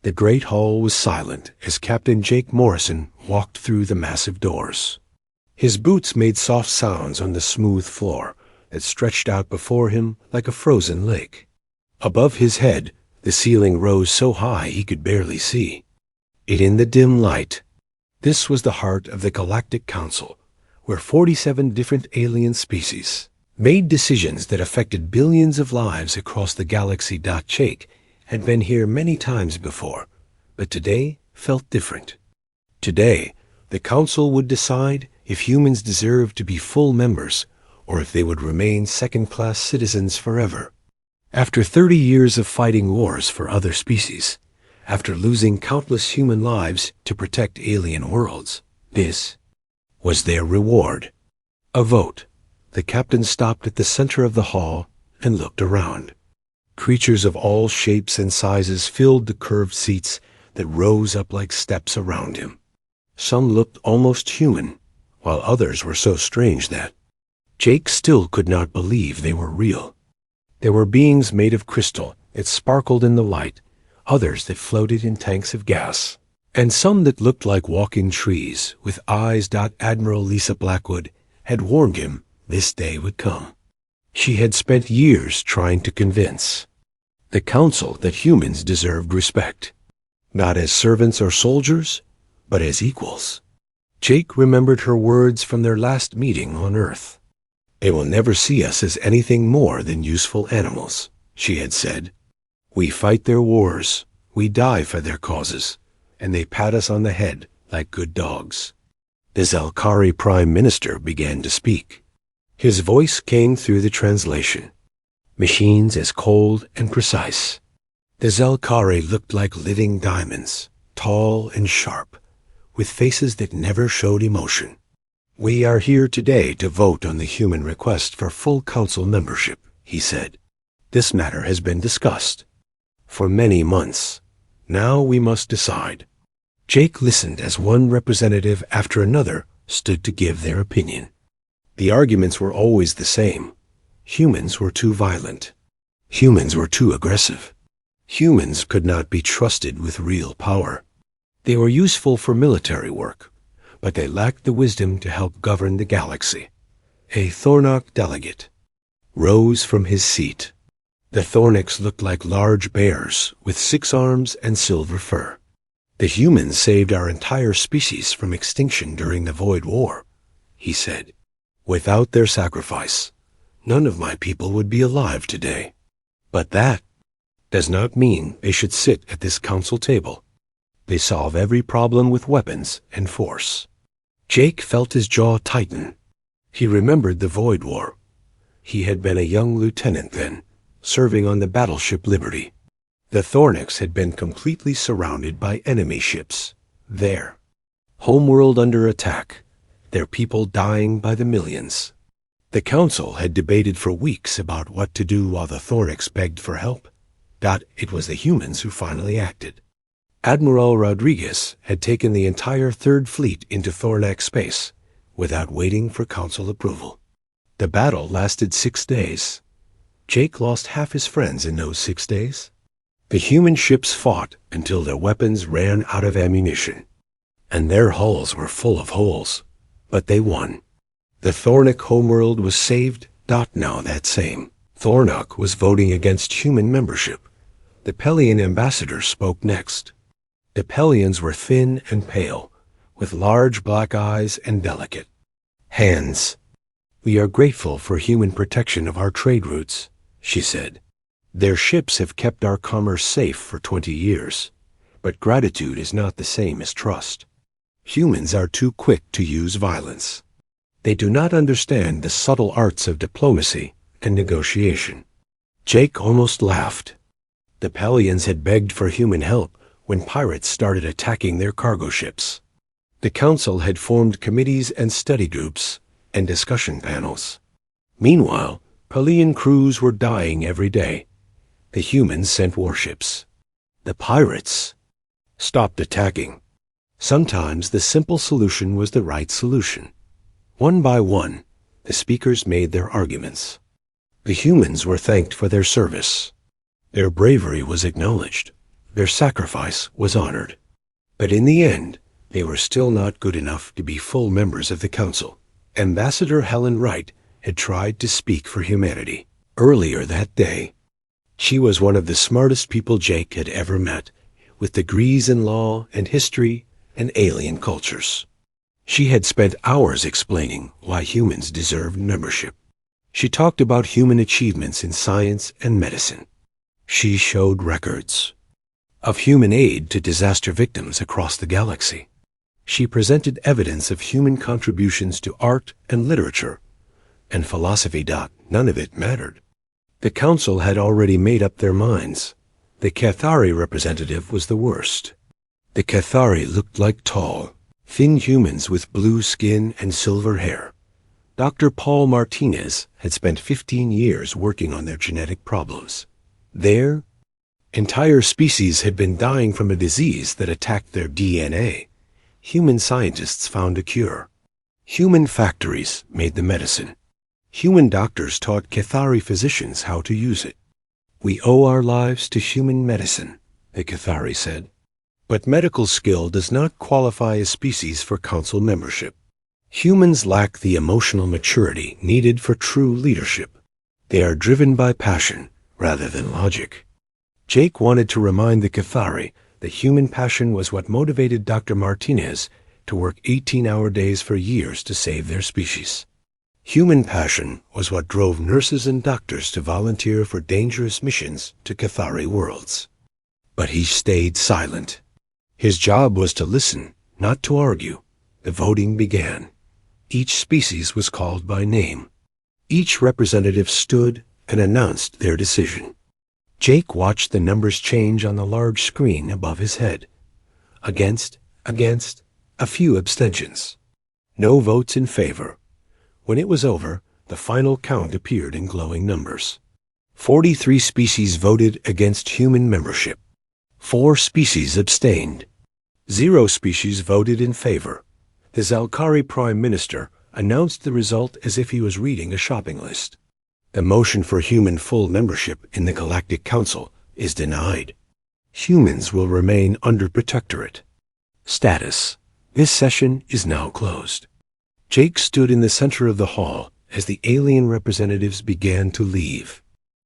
The great hall was silent as Captain Jake Morrison walked through the massive doors. His boots made soft sounds on the smooth floor that stretched out before him like a frozen lake. Above his head, the ceiling rose so high he could barely see it in the dim light. This was the heart of the Galactic Council, where 47 different alien species made decisions that affected billions of lives across the galaxy. Jake had been here many times before, but today felt different. Today, the Council would decide if humans deserved to be full members or if they would remain second-class citizens forever. After 30 years of fighting wars for other species, after losing countless human lives to protect alien worlds, this was their reward. A vote. The captain stopped at the center of the hall and looked around. Creatures of all shapes and sizes filled the curved seats that rose up like steps around him. Some looked almost human, while others were so strange that Jake still could not believe they were real. There were beings made of crystal that sparkled in the light, others that floated in tanks of gas, and some that looked like walking trees with eyes. Admiral Lisa Blackwood had warned him this day would come. She had spent years trying to convince the Council that humans deserved respect, not as servants or soldiers, but as equals. Jake remembered her words from their last meeting on Earth. "They will never see us as anything more than useful animals," she had said. "We fight their wars, we die for their causes, and they pat us on the head like good dogs." The Zelkari Prime Minister began to speak. His voice came through the translation. Machines as cold and precise. The Zelkari looked like living diamonds, tall and sharp, with faces that never showed emotion. "We are here today to vote on the human request for full Council membership," he said. "This matter has been discussed for many months. Now we must decide." Jake listened as one representative after another stood to give their opinion. The arguments were always the same. Humans were too violent. Humans were too aggressive. Humans could not be trusted with real power. They were useful for military work, but they lacked the wisdom to help govern the galaxy. A Thornock delegate rose from his seat. The Thornocks looked like large bears with 6 arms and silver fur. "The humans saved our entire species from extinction during the Void War," he said. "Without their sacrifice, none of my people would be alive today. But that does not mean they should sit at this council table. They solve every problem with weapons and force." Jake felt his jaw tighten. He remembered the Void War. He had been a young lieutenant then, serving on the battleship Liberty. The Thornocks had been completely surrounded by enemy ships. Their homeworld under attack, their people dying by the millions. The council had debated for weeks about what to do while the Thornocks begged for help. It was the humans who finally acted. Admiral Rodriguez had taken the entire Third Fleet into Thornac space without waiting for council approval. The battle lasted 6 days. Jake lost half his friends in those 6 days. The human ships fought until their weapons ran out of ammunition, and their hulls were full of holes, but they won. The Thornock homeworld was saved. Now that same Thornock was voting against human membership. The Pelian ambassador spoke next. The Pelians were thin and pale, with large black eyes and delicate hands. "We are grateful for human protection of our trade routes," she said. "Their ships have kept our commerce safe for 20 years, but gratitude is not the same as trust. Humans are too quick to use violence. They do not understand the subtle arts of diplomacy and negotiation." Jake almost laughed. The Pelians had begged for human help when pirates started attacking their cargo ships. The council had formed committees and study groups and discussion panels. Meanwhile, Pelian crews were dying every day. The humans sent warships. The pirates stopped attacking. Sometimes the simple solution was the right solution. One by one, the speakers made their arguments. The humans were thanked for their service. Their bravery was acknowledged. Their sacrifice was honored. But in the end, they were still not good enough to be full members of the Council. Ambassador Helen Wright had tried to speak for humanity earlier that day. She was one of the smartest people Jake had ever met, with degrees in law and history and alien cultures. She had spent hours explaining why humans deserved membership. She talked about human achievements in science and medicine. She showed records of human aid to disaster victims across the galaxy. She presented evidence of human contributions to art and literature and philosophy. None of it mattered. The Council had already made up their minds. The Cathari representative was the worst. The Cathari looked like tall, thin humans with blue skin and silver hair. Dr. Paul Martinez had spent 15 years working on their genetic problems. Their entire species had been dying from a disease that attacked their DNA. Human scientists found a cure. Human factories made the medicine. Human doctors taught Cathari physicians how to use it. We owe our lives to human medicine, the Cathari said. But medical skill does not qualify a species for Council membership. Humans lack the emotional maturity needed for true leadership. They are driven by passion rather than logic. Jake wanted to remind the Cathari that human passion was what motivated Dr. Martinez to work 18-hour days for years to save their species. Human passion was what drove nurses and doctors to volunteer for dangerous missions to Cathari worlds. But he stayed silent. His job was to listen, not to argue. The voting began. Each species was called by name. Each representative stood and announced their decision. Jake watched the numbers change on the large screen above his head. Against, a few abstentions. No votes in favor. When it was over, the final count appeared in glowing numbers. 43 species voted against human membership. 4 species abstained. 0 species voted in favor. The Zalkari Prime Minister announced the result as if he was reading a shopping list. The motion for human full membership in the Galactic Council is denied. Humans will remain under protectorate. Status: this session is now closed. Jake stood in the center of the hall as the alien representatives began to leave.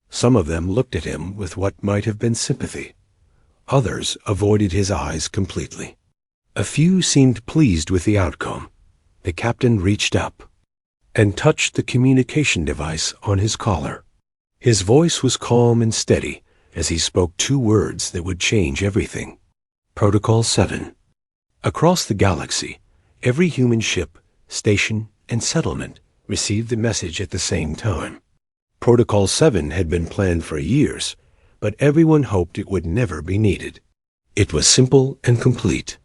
Some of them looked at him with what might have been sympathy. Others avoided his eyes completely. A few seemed pleased with the outcome. The captain reached up and touched the communication device on his collar. His voice was calm and steady as he spoke 2 words that would change everything. Protocol 7. Across the galaxy, every human ship, station, and settlement received the message at the same time. Protocol 7 had been planned for years, but everyone hoped it would never be needed. It was simple and complete.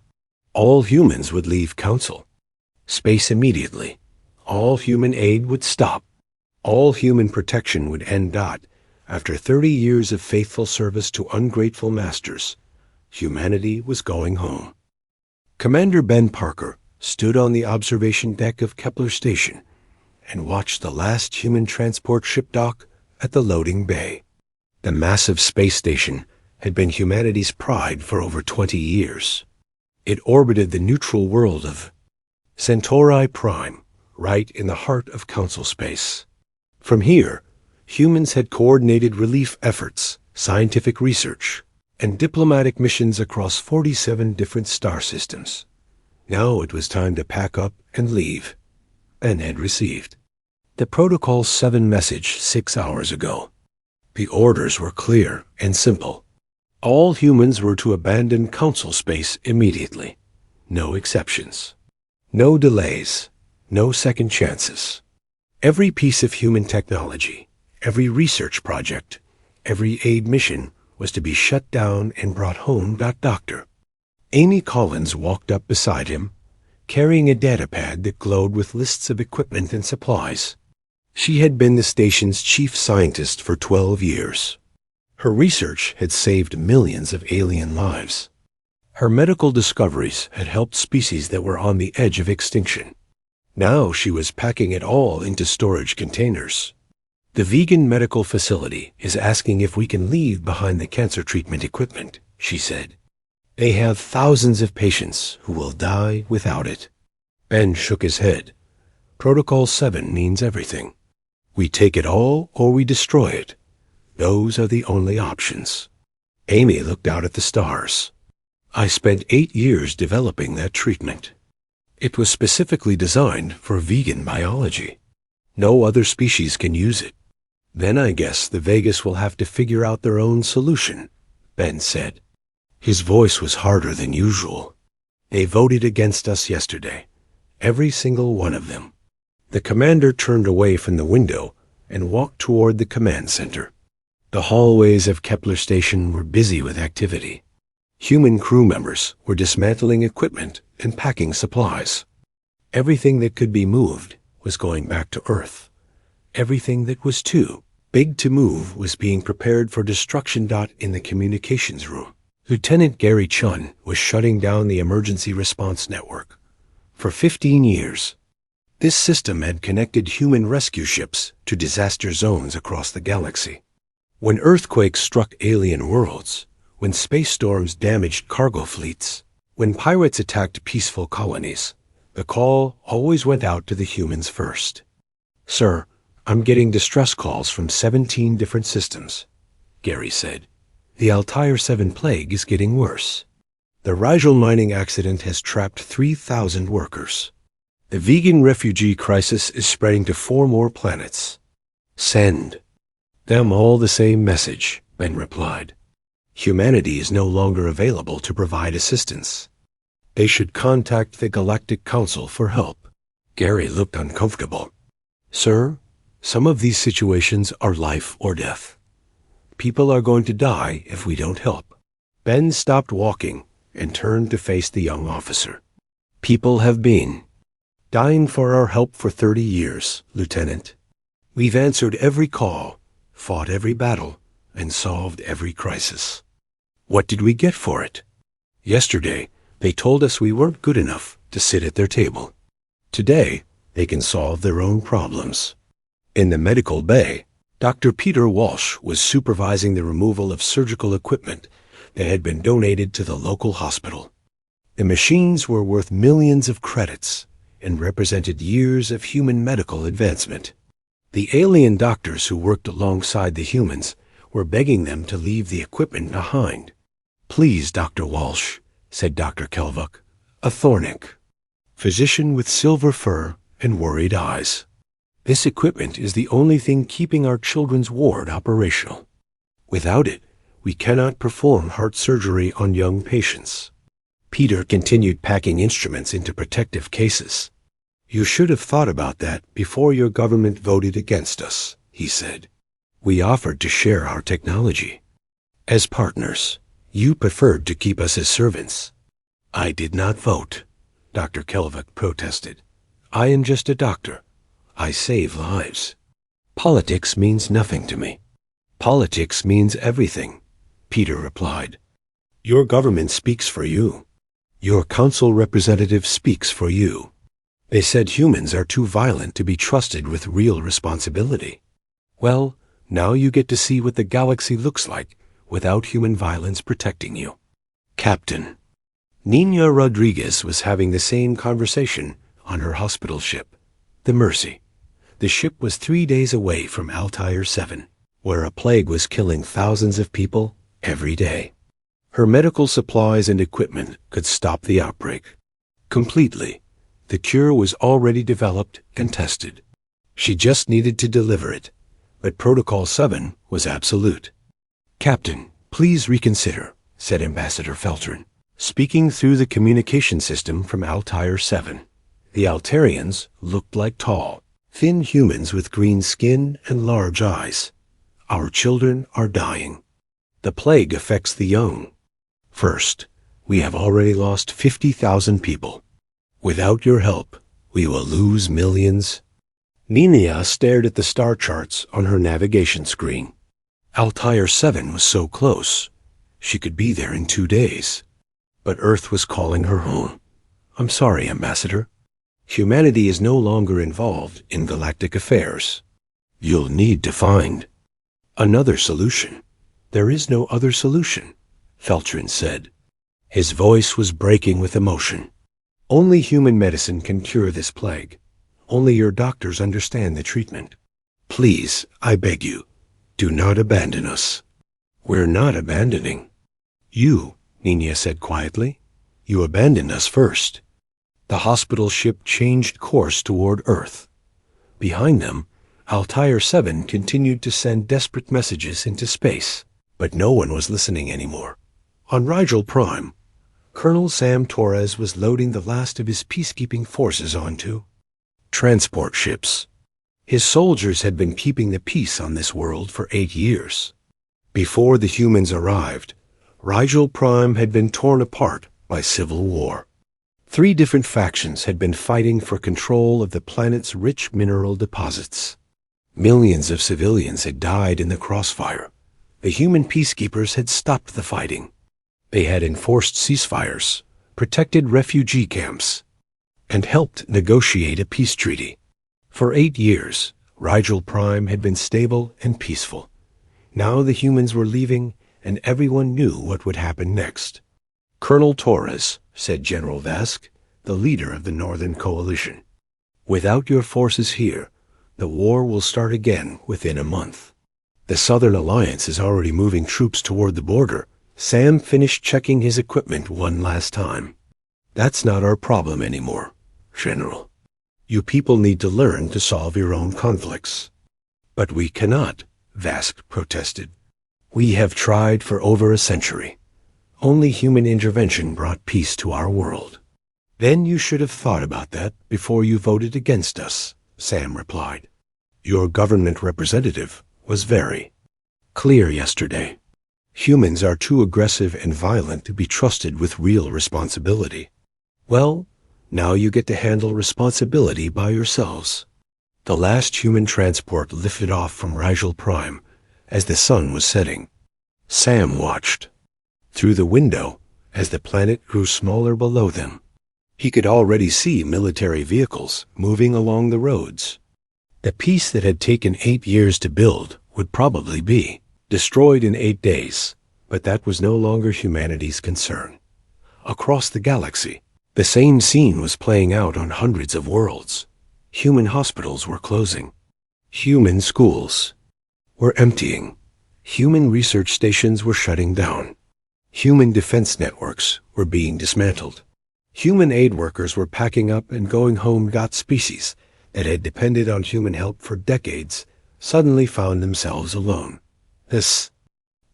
All humans would leave Council. Space immediately. All human aid would stop. All human protection would end. After 30 years of faithful service to ungrateful masters, humanity was going home. Commander Ben Parker stood on the observation deck of Kepler Station and watched the last human transport ship dock at the loading bay. The massive space station had been humanity's pride for over 20 years. It orbited the neutral world of Centauri Prime, right in the heart of Council space. From here, humans had coordinated relief efforts, scientific research, and diplomatic missions across 47 different star systems. Now it was time to pack up and leave. Ben had received the Protocol 7 message 6 hours ago. The orders were clear and simple. All humans were to abandon Council space immediately. No exceptions. No delays. No second chances. Every piece of human technology, every research project, every aid mission was to be shut down and brought home. Doctor Amy Collins walked up beside him, carrying a datapad that glowed with lists of equipment and supplies. She had been the station's chief scientist for 12 years. Her research had saved millions of alien lives. Her medical discoveries had helped species that were on the edge of extinction. Now she was packing it all into storage containers. The vegan medical facility is asking if we can leave behind the cancer treatment equipment, she said. They have thousands of patients who will die without it. Ben shook his head. Protocol 7 means everything. We take it all or we destroy it. Those are the only options. Amy looked out at the stars. I spent 8 years developing that treatment. It was specifically designed for vegan biology. No other species can use it. Then I guess the Vegas will have to figure out their own solution, Ben said. His voice was harder than usual. They voted against us yesterday. Every single one of them. The commander turned away from the window and walked toward the command center. The hallways of Kepler Station were busy with activity. Human crew members were dismantling equipment and packing supplies. Everything that could be moved was going back to Earth. Everything that was too big to move was being prepared for destruction. In the communications room, Lieutenant Gary Chun was shutting down the emergency response network. For 15 years, this system had connected human rescue ships to disaster zones across the galaxy. When earthquakes struck alien worlds, when space storms damaged cargo fleets, when pirates attacked peaceful colonies, the call always went out to the humans first. Sir, I'm getting distress calls from 17 different systems, Gary said. The Altair 7 plague is getting worse. The Rigel mining accident has trapped 3,000 workers. The vegan refugee crisis is spreading to 4 more planets. Send them all the same message, Ben replied. Humanity is no longer available to provide assistance. They should contact the Galactic Council for help. Gary looked uncomfortable. Sir, some of these situations are life or death. People are going to die if we don't help. Ben stopped walking and turned to face the young officer. People have been dying for our help for 30 years, Lieutenant. We've answered every call, fought every battle, and solved every crisis. What did we get for it? Yesterday, they told us we weren't good enough to sit at their table. Today, they can solve their own problems. In the medical bay, Dr. Peter Walsh was supervising the removal of surgical equipment that had been donated to the local hospital. The machines were worth millions of credits and represented years of human medical advancement. The alien doctors who worked alongside the humans were begging them to leave the equipment behind. Please, Dr. Walsh, said Dr. Kelvuk, a Thornic, physician with silver fur and worried eyes. This equipment is the only thing keeping our children's ward operational. Without it, we cannot perform heart surgery on young patients. Peter continued packing instruments into protective cases. You should have thought about that before your government voted against us, he said. We offered to share our technology. As partners, you preferred to keep us as servants. I did not vote, Dr. Kelvuk protested. I am just a doctor. I save lives. Politics means nothing to me. Politics means everything, Peter replied. Your government speaks for you. Your council representative speaks for you. They said humans are too violent to be trusted with real responsibility. Well, now you get to see what the galaxy looks like without human violence protecting you. Captain. Nina Rodriguez was having the same conversation on her hospital ship, the Mercy. The ship was 3 days away from Altair 7, where a plague was killing thousands of people every day. Her medical supplies and equipment could stop the outbreak. Completely. The cure was already developed and tested. She just needed to deliver it, but Protocol 7 was absolute. Captain, please reconsider, said Ambassador Feltrin, speaking through the communication system from Altair 7. The Altarians looked like tall, thin humans with green skin and large eyes. Our children are dying. The plague affects the young. First, we have already lost 50,000 people. Without your help, we will lose millions. Nina stared at the star charts on her navigation screen. Altair 7 was so close. She could be there in 2 days. But Earth was calling her home. I'm sorry, Ambassador. Humanity is no longer involved in galactic affairs. You'll need to find another solution. There is no other solution, Feltrin said. His voice was breaking with emotion. Only human medicine can cure this plague. Only your doctors understand the treatment. Please, I beg you, do not abandon us. We're not abandoning. You, Nina said quietly. You abandoned us first. The hospital ship changed course toward Earth. Behind them, Altair 7 continued to send desperate messages into space, but no one was listening anymore. On Rigel Prime, Colonel Sam Torres was loading the last of his peacekeeping forces onto transport ships. His soldiers had been keeping the peace on this world for 8 years. Before the humans arrived, Rigel Prime had been torn apart by civil war. 3 different factions had been fighting for control of the planet's rich mineral deposits. Millions of civilians had died in the crossfire. The human peacekeepers had stopped the fighting. They had enforced ceasefires, protected refugee camps, and helped negotiate a peace treaty. For 8 years, Rigel Prime had been stable and peaceful. Now the humans were leaving, and everyone knew what would happen next. Colonel Torres, said General Vask, the leader of the Northern Coalition. Without your forces here, the war will start again within a month. The Southern Alliance is already moving troops toward the border. Sam finished checking his equipment one last time. That's not our problem anymore, General. You people need to learn to solve your own conflicts. But we cannot, Vask protested. We have tried for over a century. Only human intervention brought peace to our world. Then you should have thought about that before you voted against us, Sam replied. Your government representative was very clear yesterday. Humans are too aggressive and violent to be trusted with real responsibility. Well, now you get to handle responsibility by yourselves. The last human transport lifted off from Rigel Prime as the sun was setting. Sam watched through the window as the planet grew smaller below them. He could already see military vehicles moving along the roads. The peace that had taken 8 years to build would probably be destroyed in 8 days, but that was no longer humanity's concern. Across the galaxy, the same scene was playing out on hundreds of worlds. Human hospitals were closing. Human schools were emptying. Human research stations were shutting down. Human defense networks were being dismantled. Human aid workers were packing up and going home. Species that had depended on human help for decades suddenly found themselves alone. This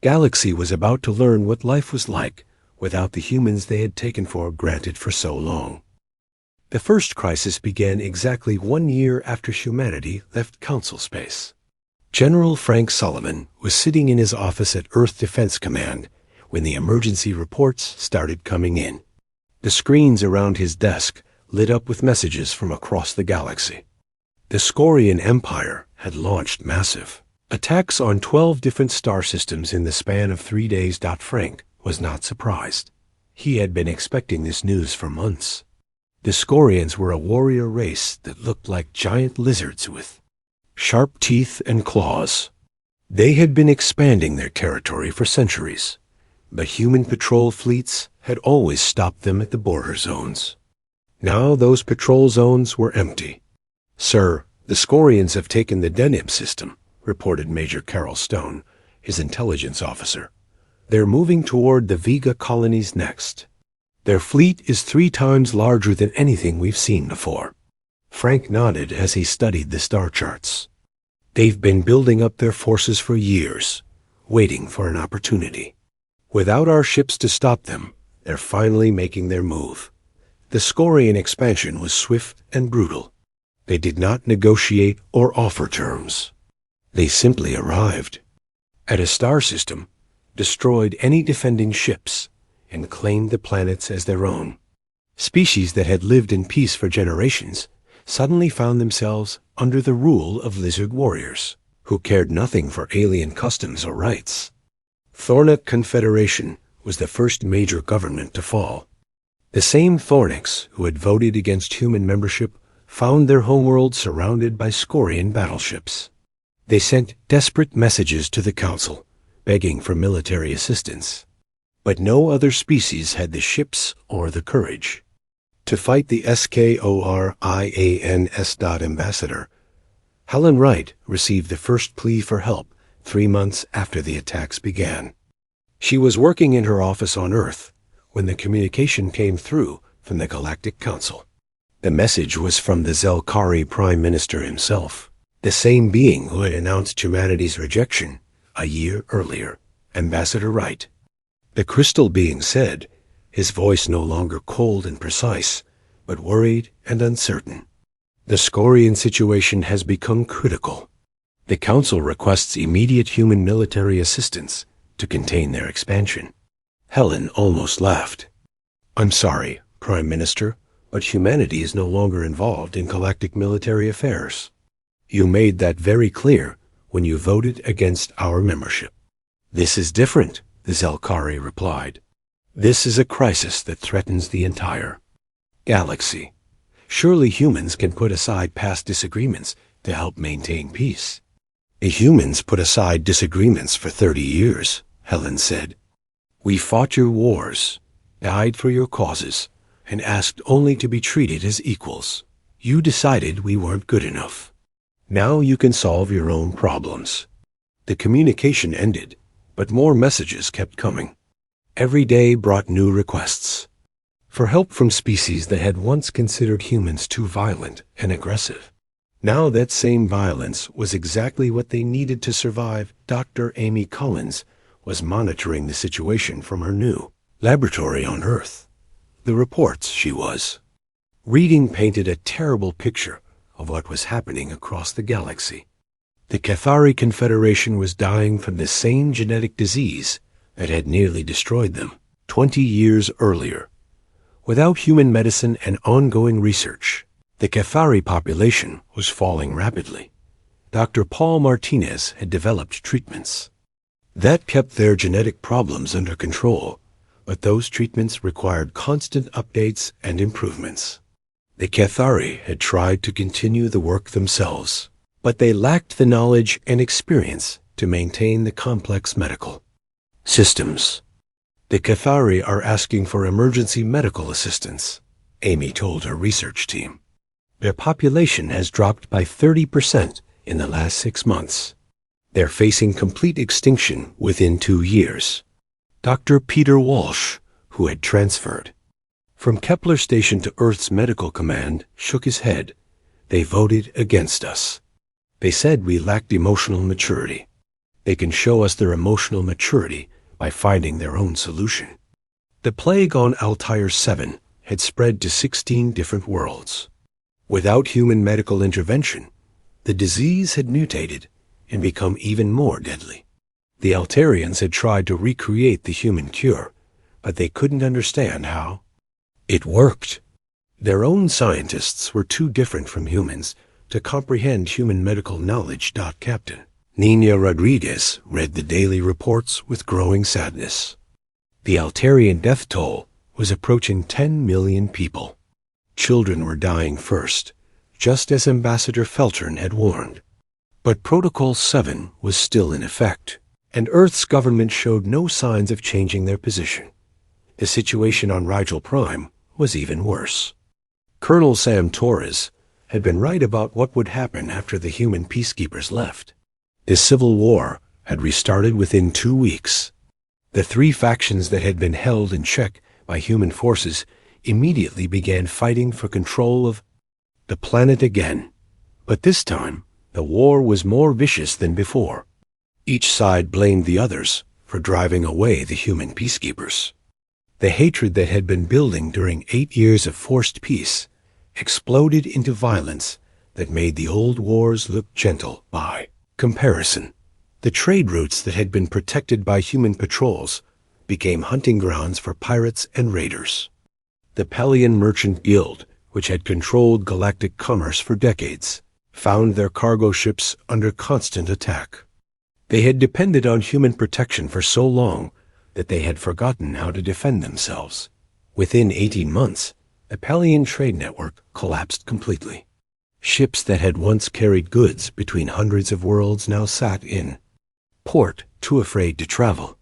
galaxy was about to learn what life was like without the humans they had taken for granted for so long. The first crisis began exactly 1 year after humanity left Council space. General Frank Solomon was sitting in his office at Earth Defense Command when the emergency reports started coming in. The screens around his desk lit up with messages from across the galaxy. The Scorian Empire had launched massive attacks on 12 different star systems in the span of 3 days. Frank was not surprised. He had been expecting this news for months. The Scorians were a warrior race that looked like giant lizards with sharp teeth and claws. They had been expanding their territory for centuries, but human patrol fleets had always stopped them at the border zones. Now those patrol zones were empty. Sir, the Scorians have taken the Deneb system, reported Major Carol Stone, his intelligence officer. They're moving toward the Vega colonies next. Their fleet is 3 times larger than anything we've seen before. Frank nodded as he studied the star charts. They've been building up their forces for years, waiting for an opportunity. Without our ships to stop them, they're finally making their move. The Scorian expansion was swift and brutal. They did not negotiate or offer terms. They simply arrived at a star system, destroyed any defending ships, and claimed the planets as their own. Species that had lived in peace for generations suddenly found themselves under the rule of lizard warriors, who cared nothing for alien customs or rights. Thornic Confederation was the first major government to fall. The same Thornics who had voted against human membership found their homeworld surrounded by Scorian battleships. They sent desperate messages to the Council, begging for military assistance. but no other species had the ships or the courage. To fight the SKORIANS. Ambassador, Helen Wright received the first plea for help 3 months after the attacks began. She was working in her office on Earth when the communication came through from the Galactic Council. The message was from the Zelkari Prime Minister himself, the same being who had announced humanity's rejection a year earlier, Ambassador Wright. The crystal being said, his voice no longer cold and precise, but worried and uncertain. The Skorian situation has become critical. The Council requests immediate human military assistance to contain their expansion. Helen almost laughed. I'm sorry, Prime Minister, but humanity is no longer involved in galactic military affairs. You made that very clear when you voted against our membership. This is different, the Zelkari replied. This is a crisis that threatens the entire galaxy. Surely humans can put aside past disagreements to help maintain peace. The humans put aside disagreements for 30 years, Helen said. We fought your wars, died for your causes, and asked only to be treated as equals. You decided we weren't good enough. Now you can solve your own problems. The communication ended, but more messages kept coming. Every day brought new requests for help from species that had once considered humans too violent and aggressive. Now that same violence was exactly what they needed to survive. Dr. Amy Collins was monitoring the situation from her new laboratory on Earth. The reports she was reading painted a terrible picture of what was happening across the galaxy. The Cathari Confederation was dying from the same genetic disease that had nearly destroyed them 20 years earlier. Without human medicine and ongoing research, the Cathari population was falling rapidly. Dr. Paul Martinez had developed treatments that kept their genetic problems under control, but those treatments required constant updates and improvements. The Cathari had tried to continue the work themselves, but they lacked the knowledge and experience to maintain the complex medical systems. The Cathari are asking for emergency medical assistance, Amy told her research team. Their population has dropped by 30% in the last 6 months. They're facing complete extinction within 2 years. Dr. Peter Walsh, who had transferred from Kepler Station to Earth's medical command, shook his head. They voted against us. They said we lacked emotional maturity. They can show us their emotional maturity by finding their own solution. The plague on Altair 7 had spread to 16 different worlds. Without human medical intervention, the disease had mutated and become even more deadly. The Altarians had tried to recreate the human cure, but they couldn't understand how it worked. Their own scientists were too different from humans to comprehend human medical knowledge. Captain Nina Rodriguez read the daily reports with growing sadness. The Altarian death toll was approaching 10 million people. Children were dying first, just as Ambassador Feltern had warned. But Protocol 7 was still in effect, and Earth's government showed no signs of changing their position. The situation on Rigel Prime was even worse. Colonel Sam Torres had been right about what would happen after the human peacekeepers left. The civil war had restarted within 2 weeks. The 3 factions that had been held in check by human forces immediately began fighting for control of the planet again. But this time, the war was more vicious than before. Each side blamed the others for driving away the human peacekeepers. The hatred that had been building during 8 years of forced peace exploded into violence that made the old wars look gentle by comparison. The trade routes that had been protected by human patrols became hunting grounds for pirates and raiders. The Pelian Merchant Guild, which had controlled galactic commerce for decades, found their cargo ships under constant attack. They had depended on human protection for so long that they had forgotten how to defend themselves. Within 18 months, the Pelian trade network collapsed completely. Ships that had once carried goods between hundreds of worlds now sat in port, too afraid to travel.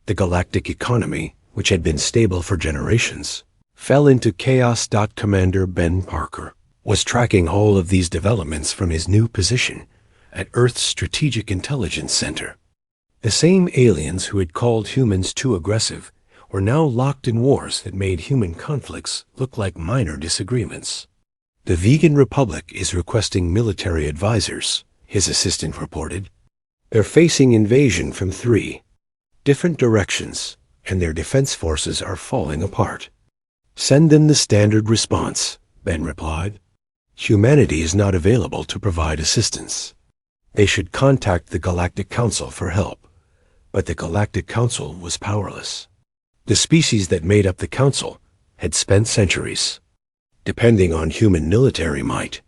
The galactic economy which had been stable for generations, fell into chaos. Commander Ben Parker was tracking all of these developments from his new position at Earth's Strategic Intelligence Center. The same aliens who had called humans too aggressive were now locked in wars that made human conflicts look like minor disagreements. The Vegan Republic is requesting military advisors, his assistant reported. They're facing invasion from 3 different directions, and their defense forces are falling apart. Send them the standard response, Ben replied. Humanity is not available to provide assistance. They should contact the Galactic Council for help. But the Galactic Council was powerless. The species that made up the Council had spent centuries depending on human military might.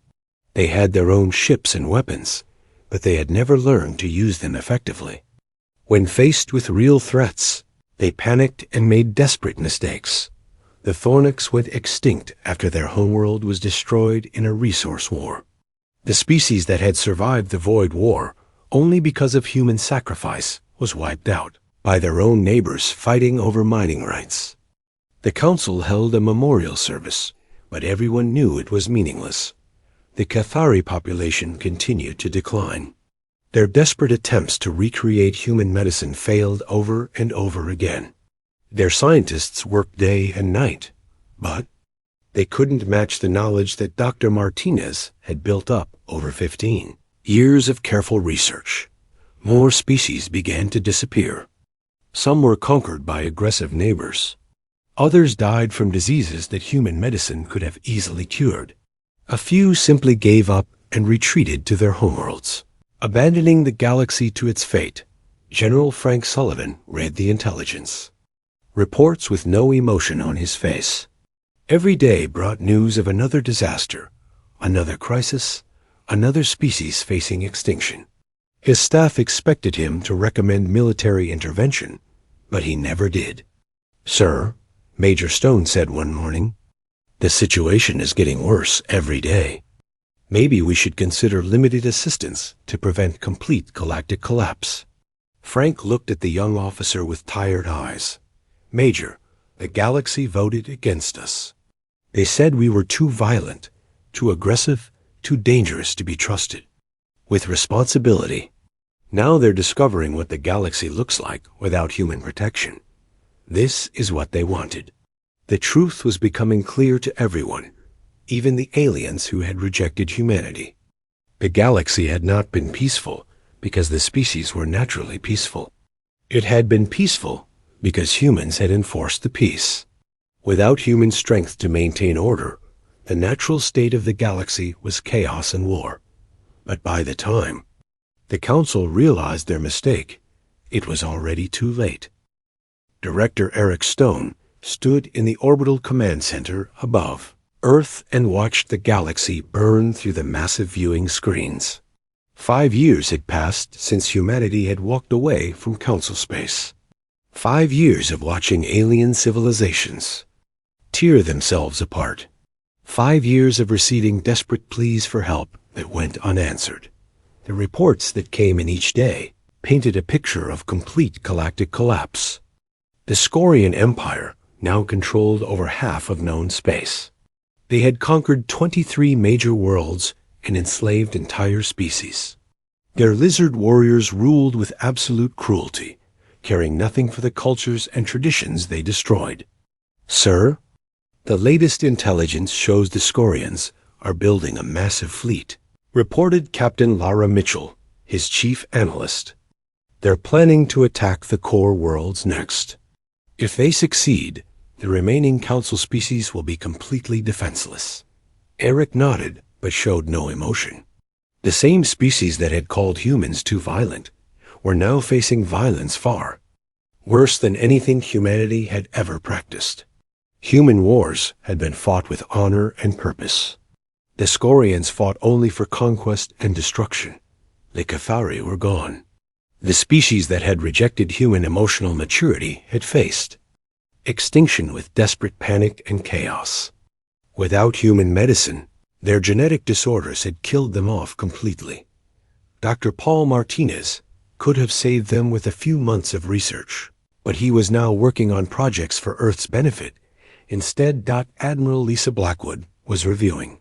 They had their own ships and weapons, but they had never learned to use them effectively. When faced with real threats, they panicked and made desperate mistakes. The Thornyx went extinct after their homeworld was destroyed in a resource war. The species that had survived the Void War only because of human sacrifice was wiped out by their own neighbors fighting over mining rights. The Council held a memorial service, but everyone knew it was meaningless. The Cathari population continued to decline. Their desperate attempts to recreate human medicine failed over and over again. Their scientists worked day and night, but they couldn't match the knowledge that Dr. Martinez had built up over 15 years of careful research. More species began to disappear. Some were conquered by aggressive neighbors. Others died from diseases that human medicine could have easily cured. A few simply gave up and retreated to their homeworlds. Abandoning the galaxy to its fate, General Frank Sullivan read the intelligence. Reports with no emotion on his face. Every day brought news of another disaster, another crisis, another species facing extinction. His staff expected him to recommend military intervention, but he never did. Sir, Major Stone said one morning, the situation is getting worse every day. Maybe we should consider limited assistance to prevent complete galactic collapse. Frank looked at the young officer with tired eyes. Major, the galaxy voted against us. They said we were too violent, too aggressive, too dangerous to be trusted. With responsibility. Now they're discovering what the galaxy looks like without human protection. This is what they wanted. The truth was becoming clear to everyone, even the aliens who had rejected humanity. The galaxy had not been peaceful because the species were naturally peaceful. It had been peaceful because humans had enforced the peace. Without human strength to maintain order, the natural state of the galaxy was chaos and war. But by the time the Council realized their mistake, it was already too late. Director Eric Stone stood in the orbital command center above Earth and watched the galaxy burn through the massive viewing screens. 5 years had passed since humanity had walked away from Council space. 5 years of watching alien civilizations tear themselves apart. 5 years of receiving desperate pleas for help that went unanswered. The reports that came in each day painted a picture of complete galactic collapse. The Scorian Empire now controlled over half of known space. They had conquered 23 major worlds and enslaved entire species. Their lizard warriors ruled with absolute cruelty, caring nothing for the cultures and traditions they destroyed. Sir, the latest intelligence shows the Scorians are building a massive fleet, reported Captain Lara Mitchell, his chief analyst. They're planning to attack the core worlds next. If they succeed, the remaining Council species will be completely defenseless. Eric nodded, but showed no emotion. The same species that had called humans too violent were now facing violence far worse than anything humanity had ever practiced. Human wars had been fought with honor and purpose. The Scorians fought only for conquest and destruction. The Cathari were gone. The species that had rejected human emotional maturity had faced extinction with desperate panic and chaos. Without human medicine, their genetic disorders had killed them off completely. Dr. Paul Martinez could have saved them with a few months of research, But he was now working on projects for Earth's benefit. Instead, Admiral Lisa Blackwood was reviewing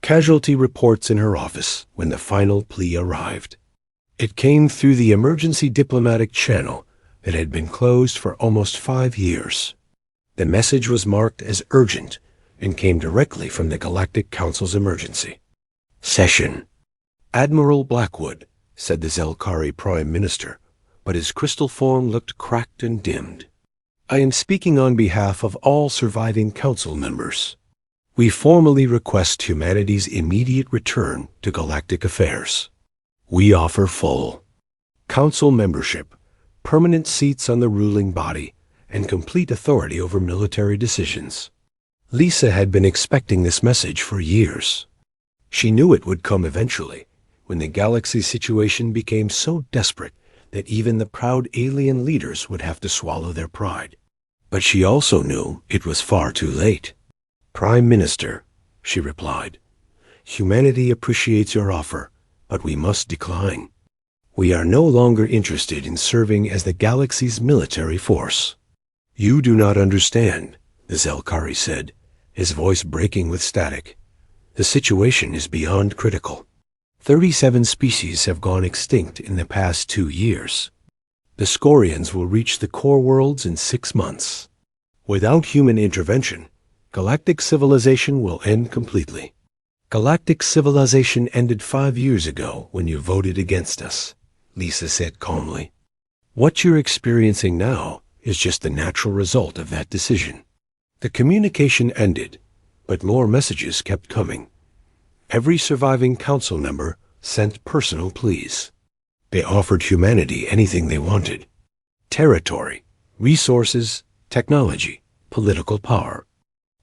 casualty reports in her office when the final plea arrived. It came through the emergency diplomatic channel that had been closed for almost 5 years. The message was marked as urgent and came directly from the Galactic Council's emergency session. Admiral Blackwood, said the Zelkari Prime Minister, but his crystal form looked cracked and dimmed. I am speaking on behalf of all surviving council members. We formally request humanity's immediate return to galactic affairs. We offer full council membership, permanent seats on the ruling body, and complete authority over military decisions. Lisa had been expecting this message for years. She knew it would come eventually, when the galaxy situation became so desperate that even the proud alien leaders would have to swallow their pride. But she also knew it was far too late. Prime Minister, she replied, humanity appreciates your offer, but we must decline. We are no longer interested in serving as the galaxy's military force. You do not understand, the Zelkari said, his voice breaking with static. The situation is beyond critical. 37 species have gone extinct in the past 2 years. The Scorians will reach the core worlds in 6 months. Without human intervention, galactic civilization will end completely. Galactic civilization ended 5 years ago when you voted against us, Lisa said calmly. What you're experiencing now is just the natural result of that decision. The communication ended, but more messages kept coming. Every surviving council member sent personal pleas. They offered humanity anything they wanted: territory, resources, technology, political power.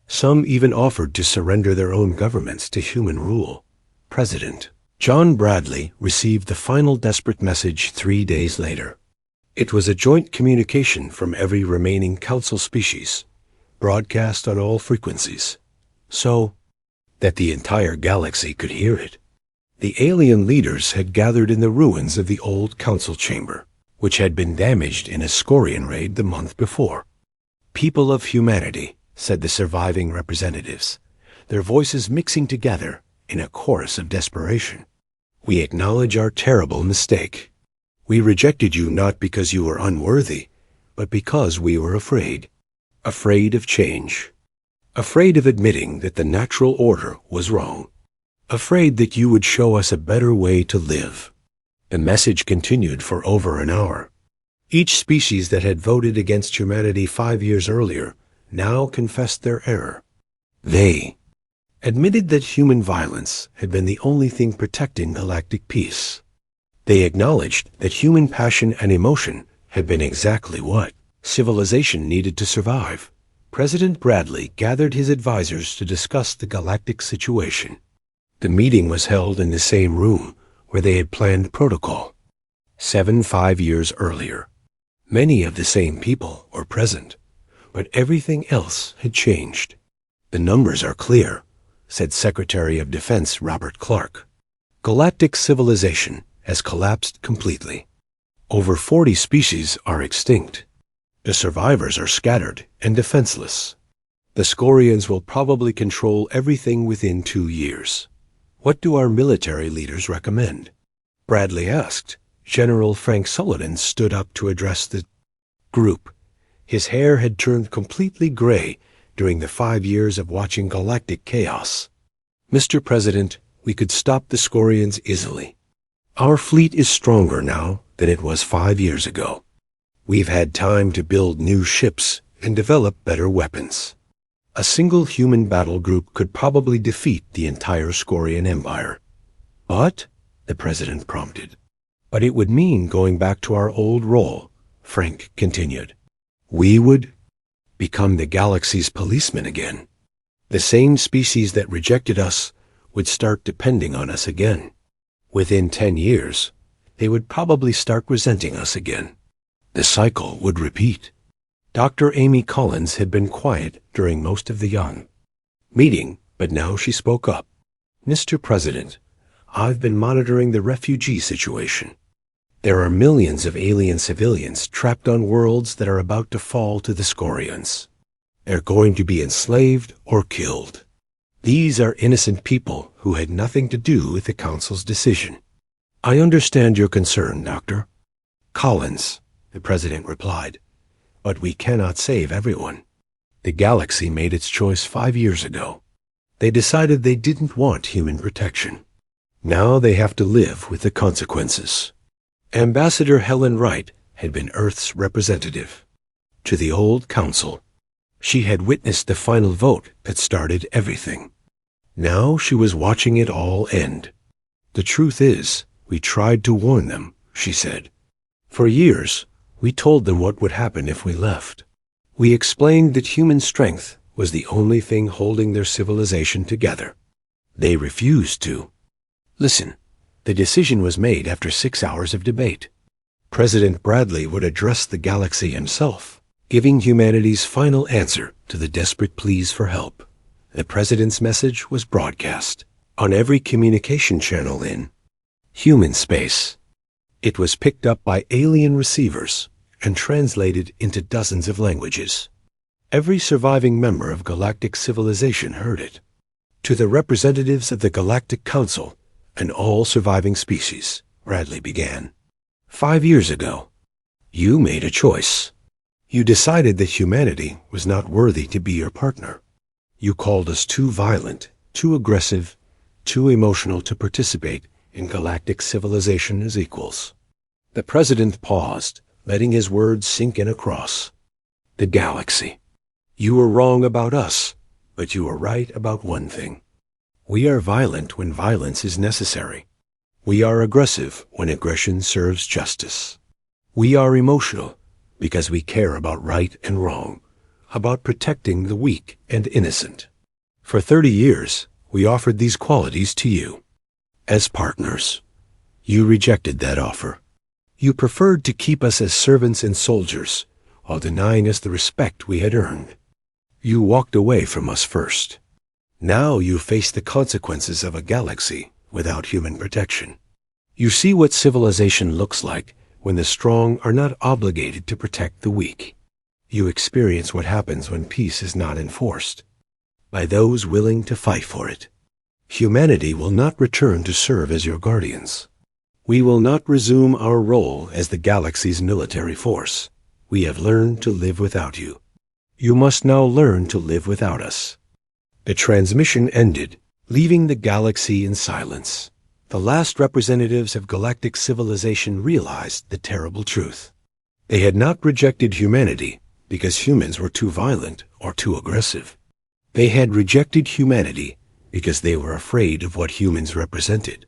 Some even offered to surrender their own governments to human rule. President John Bradley received the final desperate message 3 days later. It was a joint communication from every remaining council species, broadcast on all frequencies, so that the entire galaxy could hear it. The alien leaders had gathered in the ruins of the old council chamber, which had been damaged in a Scorian raid the month before. People of humanity, said the surviving representatives, their voices mixing together in a chorus of desperation. We acknowledge our terrible mistake. We rejected you not because you were unworthy, but because we were afraid. Afraid of change. Afraid of admitting that the natural order was wrong. Afraid that you would show us a better way to live. The message continued for over an hour. Each species that had voted against humanity 5 years earlier now confessed their error. They admitted that human violence had been the only thing protecting galactic peace. They acknowledged that human passion and emotion had been exactly what civilization needed to survive. President Bradley gathered his advisors to discuss the galactic situation. The meeting was held in the same room where they had planned protocol. 5 years earlier. Many of the same people were present, but everything else had changed. The numbers are clear, said Secretary of Defense Robert Clark. Galactic civilization has collapsed completely. Over 40 species are extinct. The survivors are scattered and defenseless. The Scorians will probably control everything within 2 years. What do our military leaders recommend? Bradley asked. General Frank Sullivan stood up to address the group. His hair had turned completely gray during the 5 years of watching galactic chaos. Mr. President, we could stop the Scorians easily. Our fleet is stronger now than it was 5 years ago. We've had time to build new ships and develop better weapons. A single human battle group could probably defeat the entire Scorian Empire. But, the President prompted, but it would mean going back to our old role, Frank continued. We would become the galaxy's policemen again. The same species that rejected us would start depending on us again. Within 10 years, they would probably start resenting us again. The cycle would repeat. Dr. Amy Collins had been quiet during most of the meeting, but now she spoke up. Mr. President, I've been monitoring the refugee situation. There are millions of alien civilians trapped on worlds that are about to fall to the Scorians. They're going to be enslaved or killed. These are innocent people who had nothing to do with the Council's decision. I understand your concern, Doctor. Collins, the President replied, but we cannot save everyone. The galaxy made its choice 5 years ago. They decided they didn't want human protection. Now they have to live with the consequences. Ambassador Helen Wright had been Earth's representative to the old Council. She had witnessed the final vote that started everything. Now she was watching it all end. The truth is, we tried to warn them, she said. For years, we told them what would happen if we left. We explained that human strength was the only thing holding their civilization together. They refused to. Listen, the decision was made after 6 hours of debate. President Bradley would address the galaxy himself, giving humanity's final answer to the desperate pleas for help. The President's message was broadcast on every communication channel in human space. It was picked up by alien receivers and translated into dozens of languages. Every surviving member of galactic civilization heard it. To the representatives of the Galactic Council and all surviving species, Bradley began. 5 years ago, you made a choice. You decided that humanity was not worthy to be your partner. You called us too violent, too aggressive, too emotional to participate in galactic civilization as equals. The President paused, letting his words sink in across. The galaxy. You were wrong about us, but you were right about one thing. We are violent when violence is necessary. We are aggressive when aggression serves justice. We are emotional because we care about right and wrong, about protecting the weak and innocent. For 30 years, we offered these qualities to you as partners. You rejected that offer. You preferred to keep us as servants and soldiers while denying us the respect we had earned. You walked away from us first. Now you face the consequences of a galaxy without human protection. You see what civilization looks like when the strong are not obligated to protect the weak. You experience what happens when peace is not enforced by those willing to fight for it. Humanity will not return to serve as your guardians. We will not resume our role as the galaxy's military force. We have learned to live without you. You must now learn to live without us. The transmission ended, leaving the galaxy in silence. The last representatives of galactic civilization realized the terrible truth. They had not rejected humanity because humans were too violent or too aggressive. They had rejected humanity because they were afraid of what humans represented.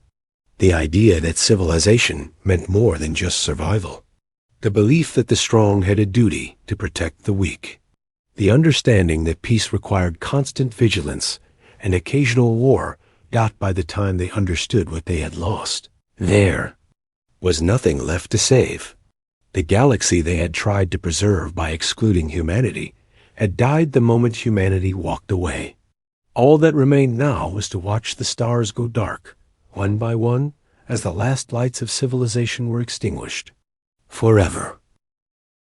The idea that civilization meant more than just survival. The belief that the strong had a duty to protect the weak. The understanding that peace required constant vigilance and occasional war got by the time they understood what they had lost. There was nothing left to save. The galaxy they had tried to preserve by excluding humanity had died the moment humanity walked away. All that remained now was to watch the stars go dark, one by one, as the last lights of civilization were extinguished. Forever.